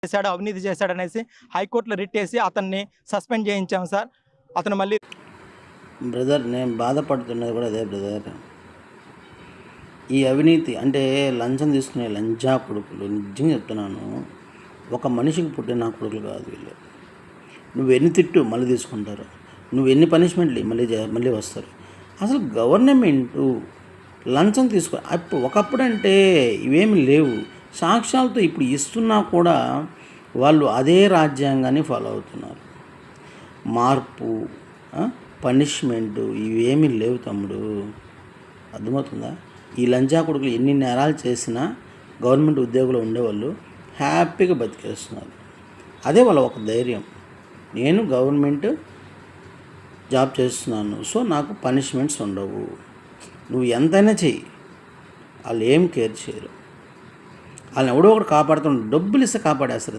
చేశాడు, అవినీతి చేశాడనేసి హైకోర్టులో రిట్ వేసి అతన్ని సస్పెండ్ చేయించాం సార్. అతను మళ్ళీ బ్రదర్, నేను బాధపడుతున్నది కూడా అదే బ్రదర్. ఈ అవినీతి అంటే లంచం తీసుకునే లంచా కొడుకులు, నిజంగా చెప్తున్నాను, ఒక మనిషికి పుట్టిన నా కొడుకులు కాదు వీళ్ళు. నువ్వు ఎన్ని తిట్టు మళ్ళీ తీసుకుంటారు, నువ్వు ఎన్ని పనిష్మెంట్లు మళ్ళీ వస్తారు. అసలు గవర్నమెంటు లంచం తీసుకో ఒకప్పుడంటే ఇవేమి లేవు, సాక్ష్యాలతో ఇప్పుడు ఇస్తున్నా కూడా వాళ్ళు అదే రాజ్యాంగాన్ని ఫాలో అవుతున్నారు. మార్పు, పనిష్మెంటు ఇవేమీ లేవు తమ్ముడు, అర్థమవుతుందా? ఈ లంచా కొడుకులు ఎన్ని నేరాలు చేసినా గవర్నమెంట్ ఉద్యోగులు ఉండేవాళ్ళు హ్యాపీగా బతికేస్తున్నారు. అదే వాళ్ళ ఒక ధైర్యం, నేను గవర్నమెంట్ జాబ్ చేస్తున్నాను, సో నాకు పనిష్మెంట్స్ ఉండవు. నువ్వు ఎంతైనా చెయ్యి, వాళ్ళు ఏం కేర్ చేయరు. వాళ్ళని ఎవడో ఒకటి కాపాడుతుంటారు, డబ్బులు ఇస్తే కాపాడేస్తారు.